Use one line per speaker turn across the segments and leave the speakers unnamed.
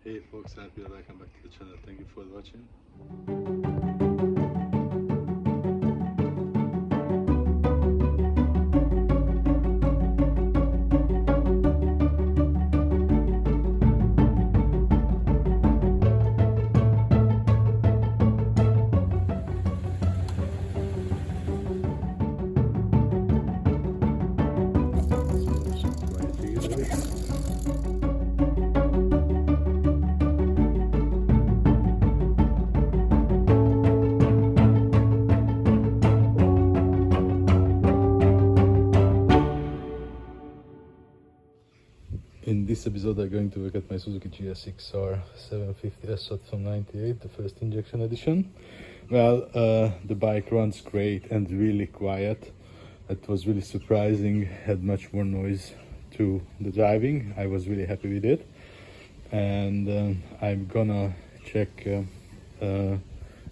Hey folks, Srad here, welcome back to the channel. Thank you for watching. In this episode I'm going to look at my Suzuki gsx-r 750 S from 98, the first injection edition. Well, the bike runs great and really quiet. It was really surprising, had much more noise to the driving. I was really happy with it. And I'm gonna check the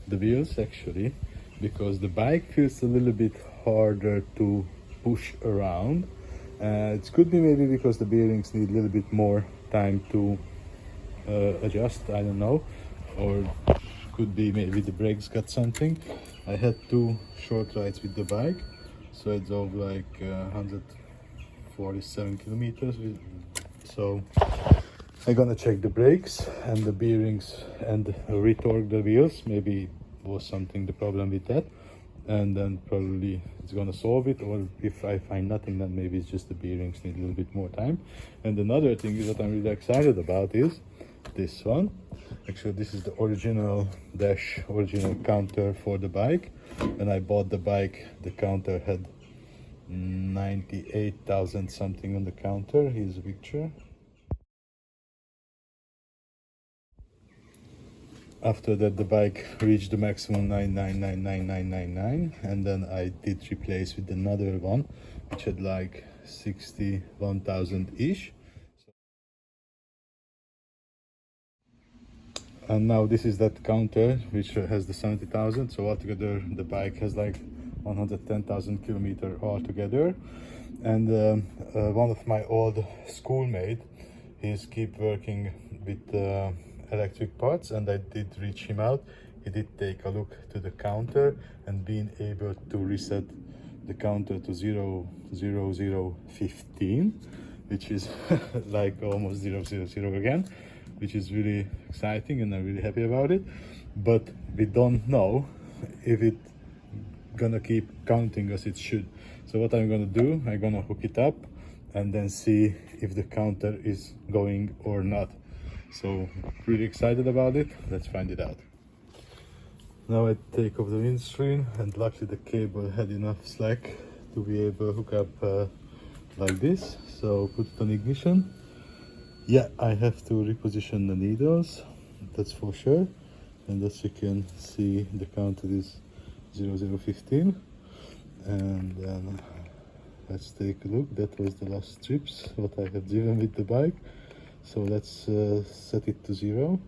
wheels actually, because the bike feels a little bit harder to push around. It could be maybe because the bearings need a little bit more time to adjust, I don't know, or could be maybe the brakes got something. I had 2 short rides with the bike, so I drove like 147 kilometers, so I'm gonna check the brakes and the bearings and retorque the wheels. Maybe was something the problem with that, and then probably it's gonna solve it, or if I find nothing, then maybe it's just the bearings need a little bit more time. And another thing is that I'm really excited about is this one. Actually, this is the original counter for the bike. When I bought the bike, the counter had 98,000 something on the counter. Here's a picture. After that, the bike reached the maximum 999999, and then I did replace with another one which had like 61,000 ish. And now this is that counter which has the 70,000, so altogether the bike has like 110,000 kilometers altogether. And one of my old schoolmate, he's keep working with electric parts, and I did reach him out. He did take a look to the counter and being able to reset the counter to 00015, which is like almost 000 again, which is really exciting, and I'm really happy about it. But we don't know if it gonna keep counting as it should. So what I'm gonna do, I'm gonna hook it up and then see if the counter is going or not. So really excited about it. Let's find it out. Now I take off the windscreen, and luckily the cable had enough slack to be able to hook up like this. So put it on ignition. Yeah, I have to reposition the needles, that's for sure. And as you can see, the counter is 0015. And then let's take a look. That was the last trips what I have driven with the bike. So let's set it to 0.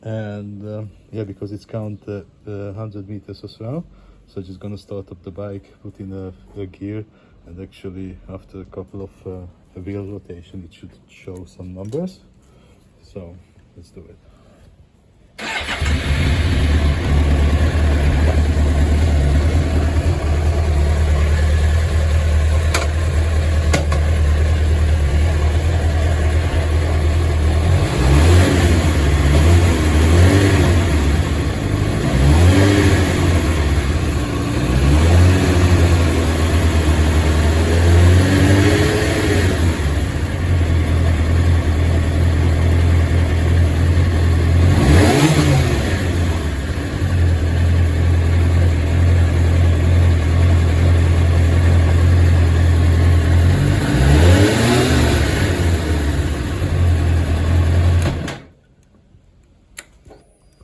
And yeah, because it's count 100 meters as well. So just gonna start up the bike, put in a gear, and actually after a couple of wheel rotation it should show some numbers. So let's do it.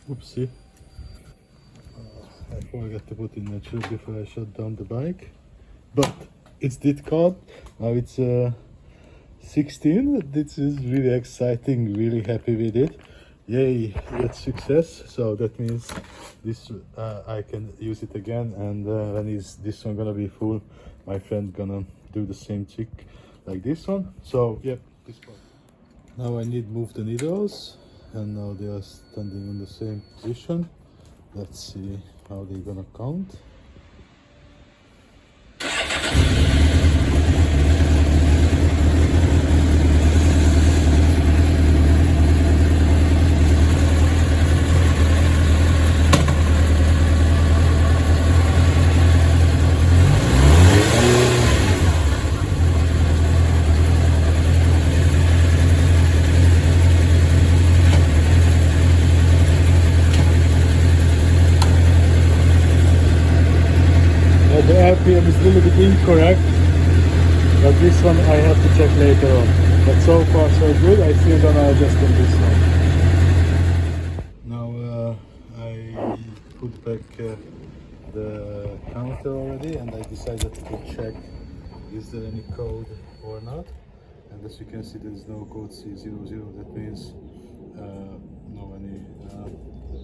Oopsie. I forgot to put in the tube before I shut down the bike. But it's did caught. Now it's 16. This is really exciting, really happy with it. Yay, that's success. So that means this I can use it again, and when is this one gonna be full, my friend gonna do the same trick like this one. So yep, this one. Now I need move the needles. and now they are standing in the same position. Let's see how they're gonna count. The RPM is a little bit incorrect, but this one I have to check later on. But so far so good. I still gonna adjust on this one. Now I put back the counter already, and I decided to check is there any code or not. And as you can see, there is no code C00. That means no any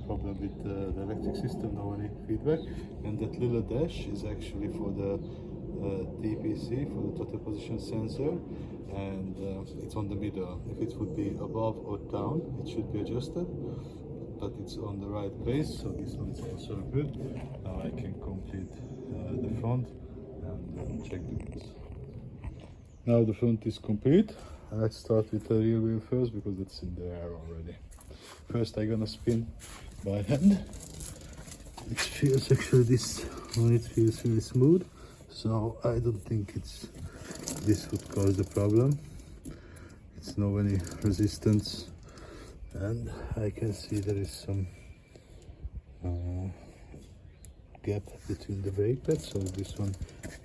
problem with the electric system, no any feedback. And that little dash is actually for the TPC, for the total position sensor, and it's on the middle. If it would be above or down, it should be adjusted, but it's on the right place, so this one is also good. Now I can complete the front and check the wheels. Now the front is complete. Let's start with the rear wheel first, because it's in the air already. First I'm gonna spin by hand. It feels actually this one, it feels really smooth, so I don't think this would cause the problem. It's no any resistance, and I can see there is some gap between the brake pads, so this one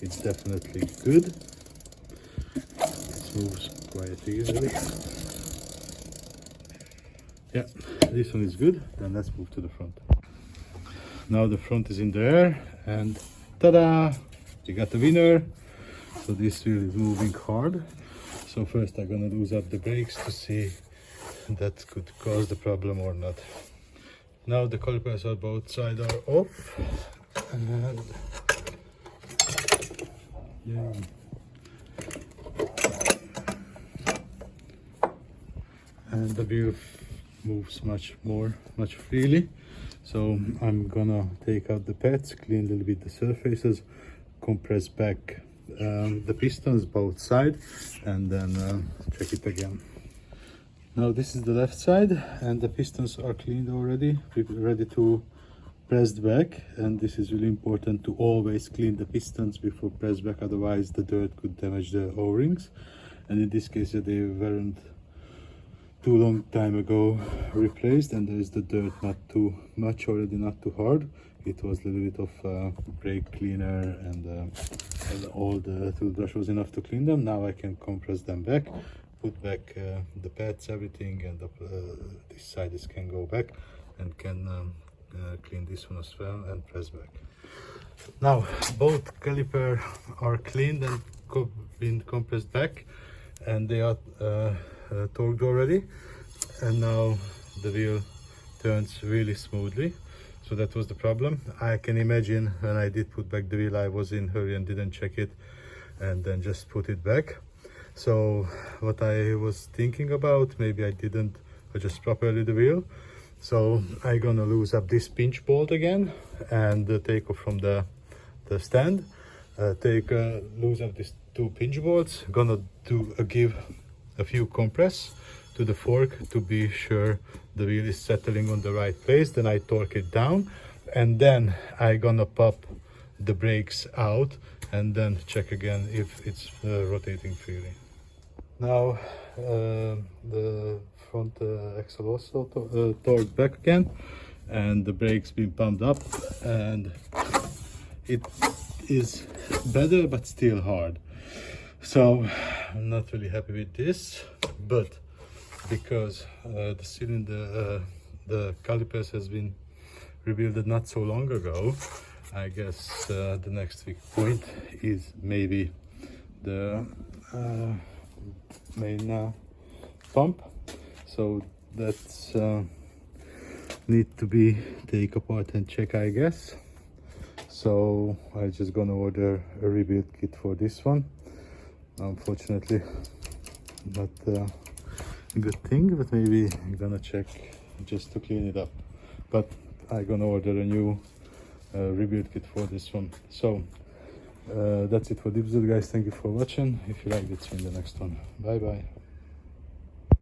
is definitely good. It moves quite easily. Yeah, this one is good. Then let's move to the front. Now the front is in the air, and ta-da! You got the winner. So this wheel is moving hard. So first I'm gonna lose up the brakes to see if that could cause the problem or not. Now the calipers on both sides are off, and yeah. And the wheel moves much freely. So I'm gonna take out the pads, clean a little bit the surfaces, compress back the pistons both sides, and then check it again. Now this is the left side, and the pistons are cleaned already, ready to press back. And this is really important to always clean the pistons before press back, otherwise the dirt could damage the O-rings. And in this case they weren't too long time ago replaced, and there is the dirt not too much already, not too hard. It was a little bit of brake cleaner, and all the toothbrush was enough to clean them. Now I can compress them back, put back the pads, everything, and this side can go back, and can clean this one as well and press back. Now both calipers are cleaned and been compressed back, and they are torqued already, and now the wheel turns really smoothly. So that was the problem. I can imagine when I did put back the wheel, I was in hurry and didn't check it, and then just put it back. So what I was thinking about, maybe I didn't adjust properly the wheel. So I'm gonna lose up this pinch bolt again, and take off from the stand, lose up these two pinch bolts. Gonna give a few compress to the fork to be sure the wheel is settling on the right place. Then I torque it down, and then I gonna pop the brakes out, and then check again if it's rotating freely. Now the front axle also torqued back again, and the brakes been pumped up, and it is better but still hard. So I'm not really happy with this, but because the cylinder, the calipers has been rebuilt not so long ago, I guess the next weak point is maybe the main pump. So that's need to be take apart and check, I guess. So I just gonna order a rebuild kit for this one. Unfortunately, but good thing, but maybe I'm gonna check just to clean it up. But I'm gonna order a new rebuild kit for this one. So that's it for the episode, guys. Thank you for watching. If you liked it, see you in the next one. Bye bye.